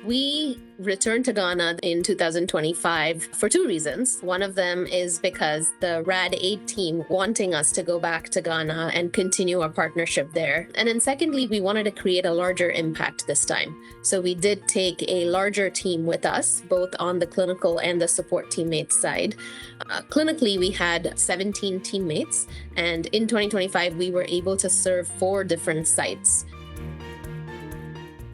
We returned to Ghana in 2025 for two reasons. One of them is because the RAD-AID team wanting us to go back to Ghana and continue our partnership there. And then secondly, we wanted to create a larger impact this time. So we did take a larger team with us, both on the clinical and the support teammates side. Clinically, we had 17 teammates, and in 2025, we were able to serve 4 different sites.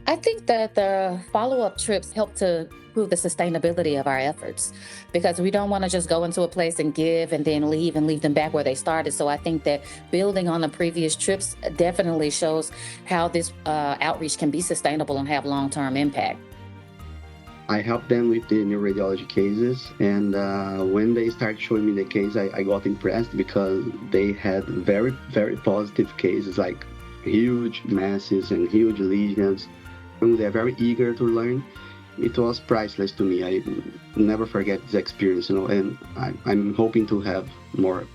I think that the follow-up trips help to prove the sustainability of our efforts, because we don't want to just go into a place and give and then leave them back where they started. So I think that building on the previous trips definitely shows how this outreach can be sustainable and have long-term impact. I helped them with the neuroradiology cases, and when they started showing me the case, I got impressed because they had very, very positive cases, like huge masses and huge lesions. They're very eager to learn. It was priceless to me. I never forget this experience, and I'm hoping to have more.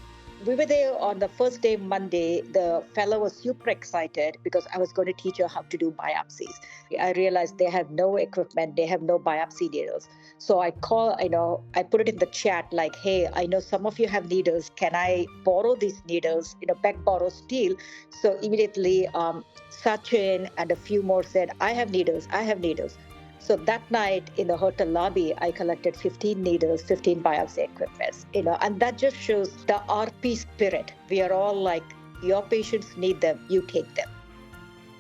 We were there on the first day, Monday. The fellow was super excited because I was going to teach her how to do biopsies. I realized they have no equipment, they have no biopsy needles. So I put it in the chat like, hey, I know some of you have needles. Can I borrow these needles? Beg, borrow, steal. So immediately Sachin and a few more said, I have needles. So that night in the hotel lobby, I collected 15 needles, 15 biopsy equipments, and that just shows the RP spirit. We are all like, your patients need them, you take them.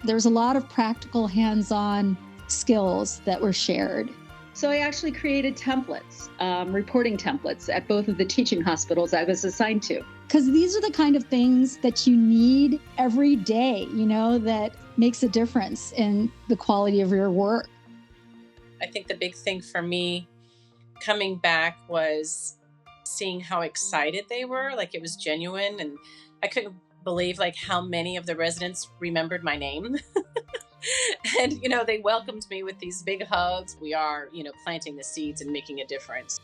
There's a lot of practical hands-on skills that were shared. So I actually created templates, reporting templates at both of the teaching hospitals I was assigned to. Because these are the kind of things that you need every day, that makes a difference in the quality of your work. I think the big thing for me coming back was seeing how excited they were, like it was genuine. And I couldn't believe how many of the residents remembered my name. And, they welcomed me with these big hugs. We are, planting the seeds and making a difference.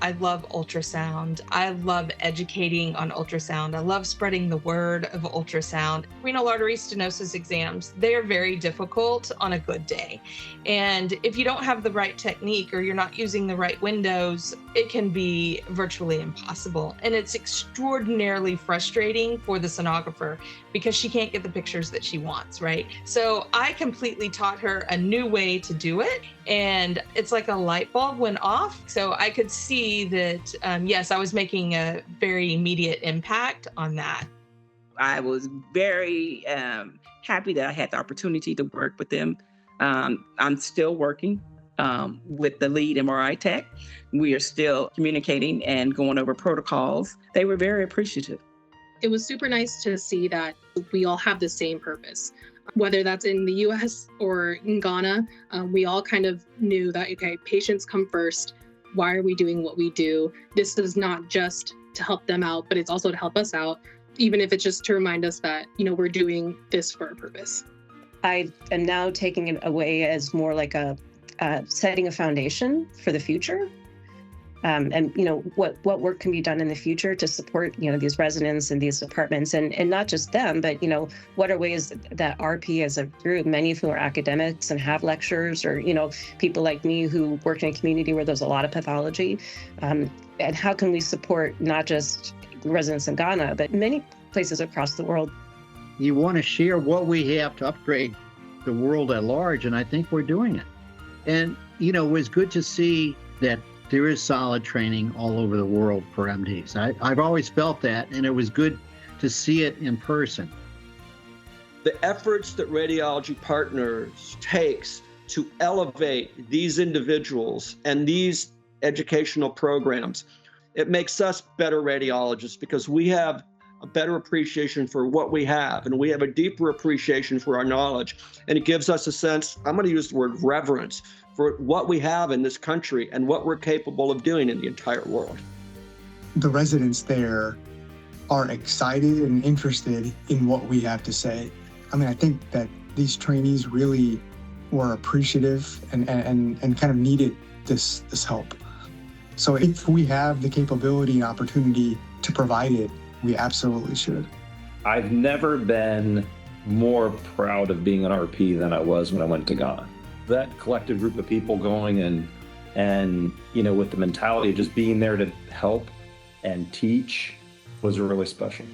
I love ultrasound. I love educating on ultrasound. I love spreading the word of ultrasound. Renal artery stenosis exams, they are very difficult on a good day. And if you don't have the right technique or you're not using the right windows, it can be virtually impossible. And it's extraordinarily frustrating for the sonographer because she can't get the pictures that she wants, right? So I completely taught her a new way to do it. And it's like a light bulb went off. So I could see that, yes, I was making a very immediate impact on that. I was very happy that I had the opportunity to work with them. I'm still working with the lead MRI tech. We are still communicating and going over protocols. They were very appreciative. It was super nice to see that we all have the same purpose. Whether that's in the US or in Ghana, we all kind of knew that, okay, patients come first. Why are we doing what we do? This is not just to help them out, but it's also to help us out, even if it's just to remind us that, we're doing this for a purpose. I am now taking it away as more like a setting a foundation for the future. And what work can be done in the future to support these residents and these departments, and not just them, but what are ways that RP as a group, many of who are academics and have lectures, or people like me who work in a community where there's a lot of pathology, and how can we support not just residents in Ghana, but many places across the world. You want to share what we have to upgrade the world at large, and I think we're doing it. And it was good to see that there is solid training all over the world for MDs. I've always felt that, and it was good to see it in person. The efforts that Radiology Partners takes to elevate these individuals and these educational programs, it makes us better radiologists because we have a better appreciation for what we have, and we have a deeper appreciation for our knowledge. And it gives us a sense, I'm going to use the word reverence, for what we have in this country and what we're capable of doing in the entire world. The residents there are excited and interested in what we have to say. I think that these trainees really were appreciative and kind of needed this help. So if we have the capability and opportunity to provide it, we absolutely should. I've never been more proud of being an RP than I was when I went to Ghana. that collective group of people going and with the mentality of just being there to help and teach was really special.